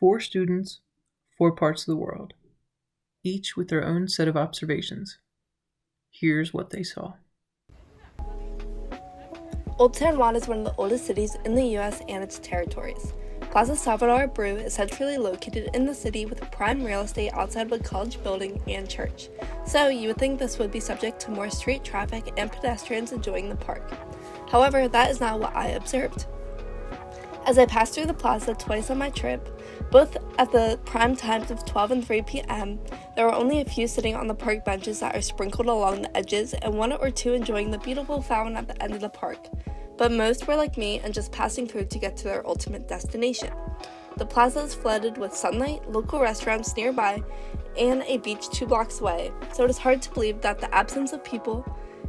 Four students, four parts of the world, each with their own set of observations. Here's what they saw. Old San Juan is one of the oldest cities in the U.S. and its territories. Plaza Salvador Brew is centrally located in the city with prime real estate outside of a college building and church, so you would think this would be subject to more street traffic and pedestrians enjoying the park. However, that is not what I observed. As I passed through the plaza twice on my trip, both at the prime times of 12 and 3 p.m., there were only a few sitting on the park benches that are sprinkled along the edges and one or two enjoying the beautiful fountain at the end of the park. But most were like me and just passing through to get to their ultimate destination. The plaza is flooded with sunlight, local restaurants nearby, and a beach 2 blocks away, so it is hard to believe that the absence of people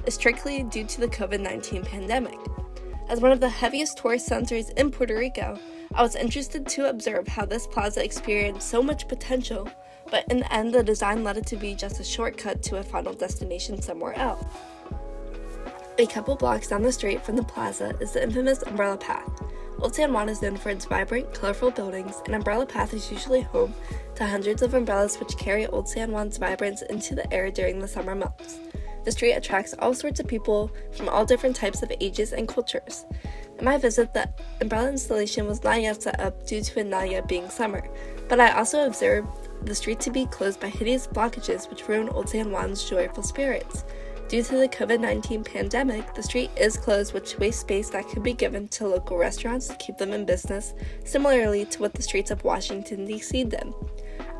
is strictly due to the COVID-19 pandemic. As one of the heaviest tourist centers in Puerto Rico, I was interested to observe how this plaza experienced so much potential, but in the end the design led it to be just a shortcut to a final destination somewhere else. A couple blocks down the street from the plaza is the infamous Umbrella Path. Old San Juan is known for its vibrant, colorful buildings, and Umbrella Path is usually home to hundreds of umbrellas which carry Old San Juan's vibrance into the air during the summer months. The street attracts all sorts of people from all different types of ages and cultures. In my visit, the umbrella installation was not yet set up due to it not yet being summer, but I also observed the street to be closed by hideous blockages which ruin Old San Juan's joyful spirits. Due to the COVID-19 pandemic, the street is closed, which wastes space that could be given to local restaurants to keep them in business, similarly to what the streets of Washington, D.C. did.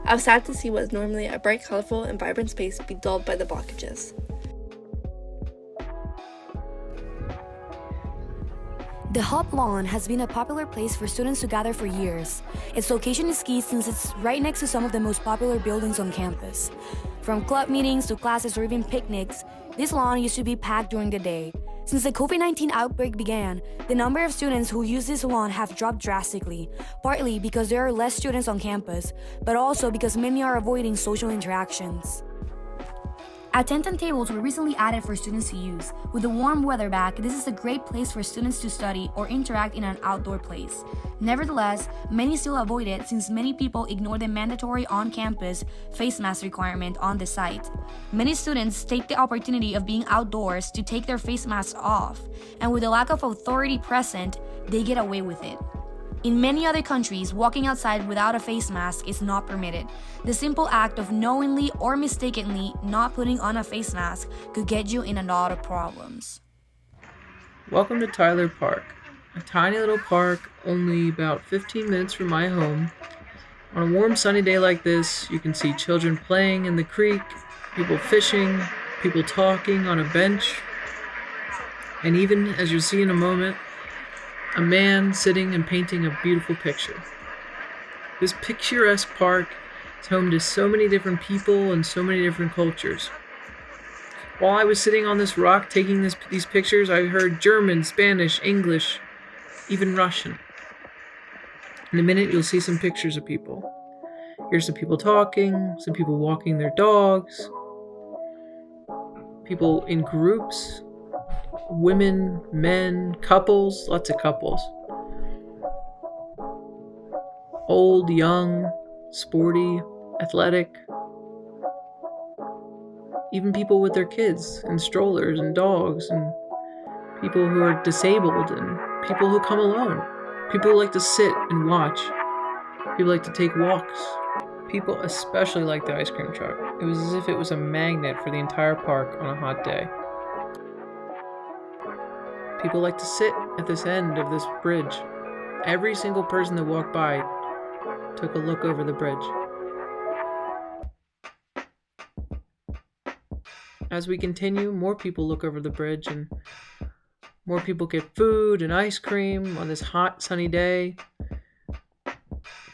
I was sad to see what is normally a bright, colorful, and vibrant space be dulled by the blockages. The Hop Lawn has been a popular place for students to gather for years. Its location is key since it's right next to some of the most popular buildings on campus. From club meetings to classes or even picnics, this lawn used to be packed during the day. Since the COVID-19 outbreak began, the number of students who use this lawn have dropped drastically, partly because there are less students on campus, but also because many are avoiding social interactions. Attendant tables were recently added for students to use. With the warm weather back, this is a great place for students to study or interact in an outdoor place. Nevertheless, many still avoid it since many people ignore the mandatory on-campus face mask requirement on the site. Many students take the opportunity of being outdoors to take their face masks off, and with the lack of authority present, they get away with it. In many other countries, walking outside without a face mask is not permitted. The simple act of knowingly or mistakenly not putting on a face mask could get you in a lot of problems. Welcome to Tyler Park, a tiny little park only about 15 minutes from my home. On a warm sunny day like this, you can see children playing in the creek, people fishing, people talking on a bench, and even, as you'll see in a moment, a man sitting and painting a beautiful picture. This picturesque park is home to so many different people and so many different cultures. While I was sitting on this rock taking these pictures, I heard German, Spanish, English, even Russian. In a minute, you'll see some pictures of people. Here's some people talking, some people walking their dogs, people in groups, women, men, couples, lots of couples. Old, young, sporty, athletic. Even people with their kids and strollers and dogs and people who are disabled and people who come alone. People who like to sit and watch. People like to take walks. People especially like the ice cream truck. It was as if it was a magnet for the entire park on a hot day. People like to sit at this end of this bridge. Every single person that walked by took a look over the bridge. As we continue, more people look over the bridge and more people get food and ice cream on this hot, sunny day.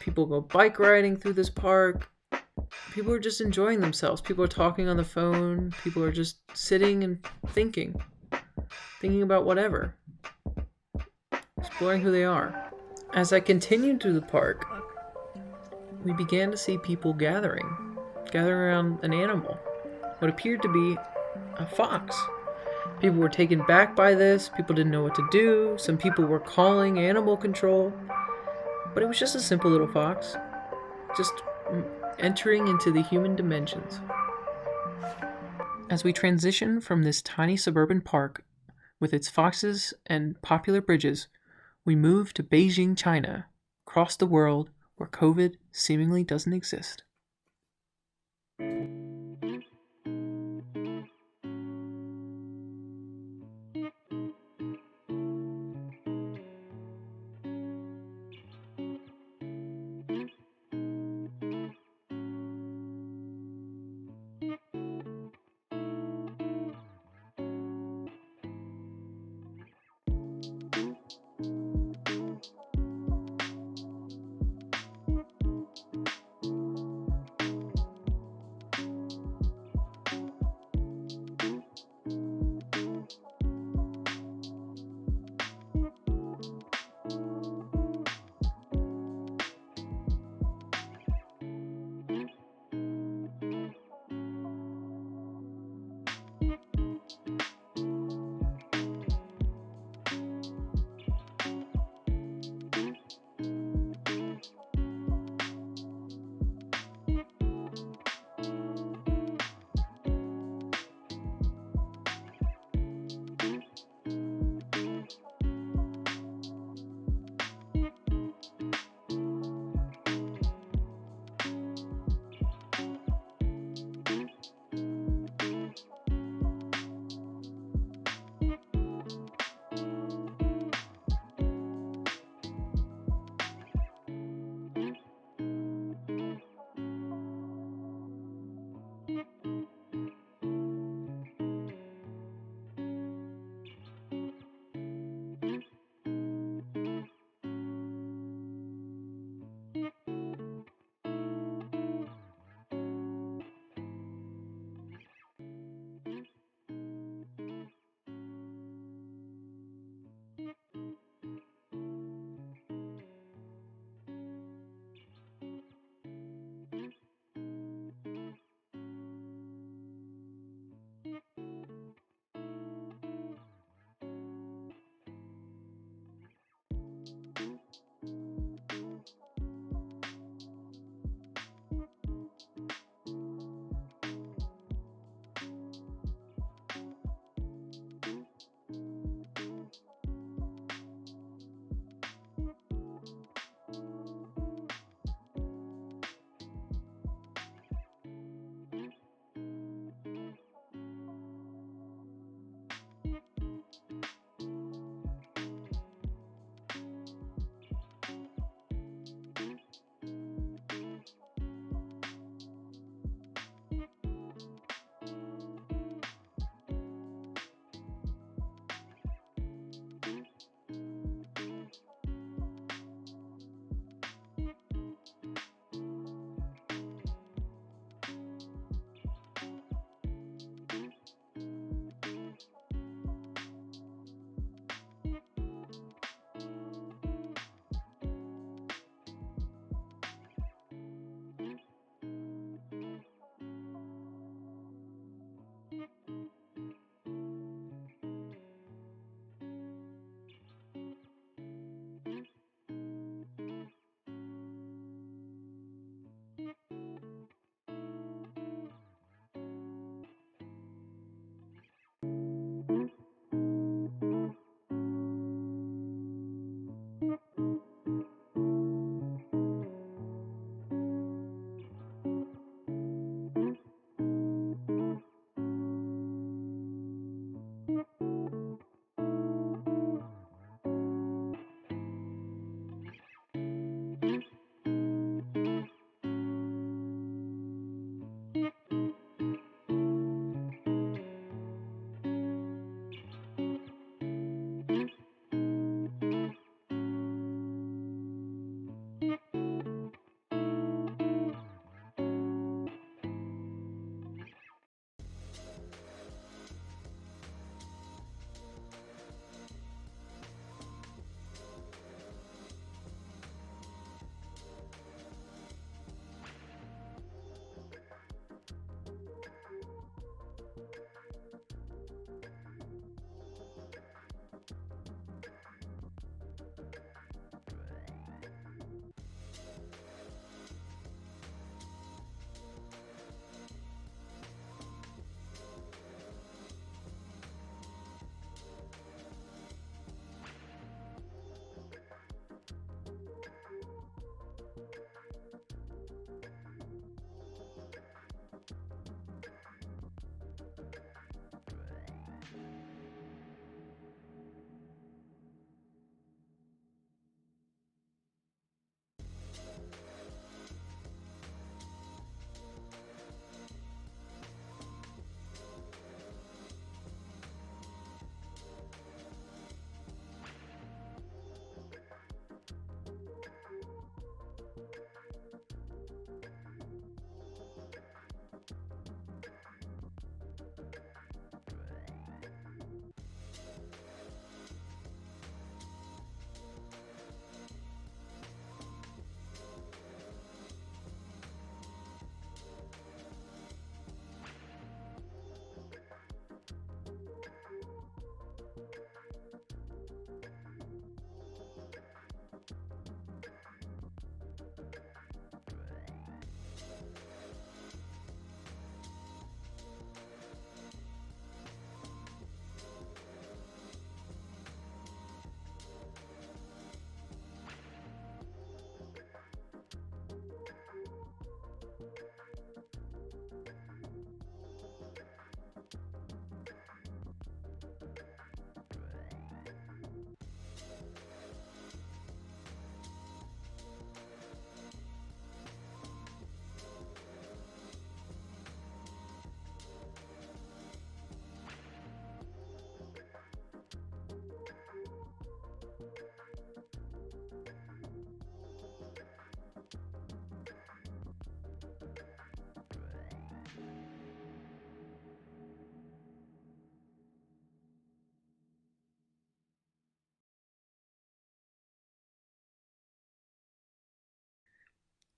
People go bike riding through this park. People are just enjoying themselves. People are talking on the phone. People are just sitting and thinking about whatever, exploring who they are. As I continued through the park, we began to see people gathering around an animal, what appeared to be a fox. People were taken back by this. People didn't know what to do. Some people were calling animal control, but it was just a simple little fox. just entering into the human dimensions. As we transition from this tiny suburban park with its foxes and popular bridges, we move to Beijing, China, across the world where COVID seemingly doesn't exist.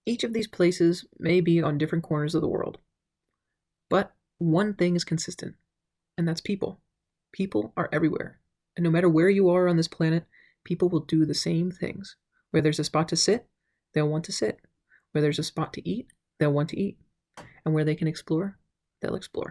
Each of these places may be on different corners of the world, but one thing is consistent, and that's people. People are everywhere, and no matter where you are on this planet, people will do the same things. Where there's a spot to sit, they'll want to sit. Where there's a spot to eat, they'll want to eat. And where they can explore, they'll explore.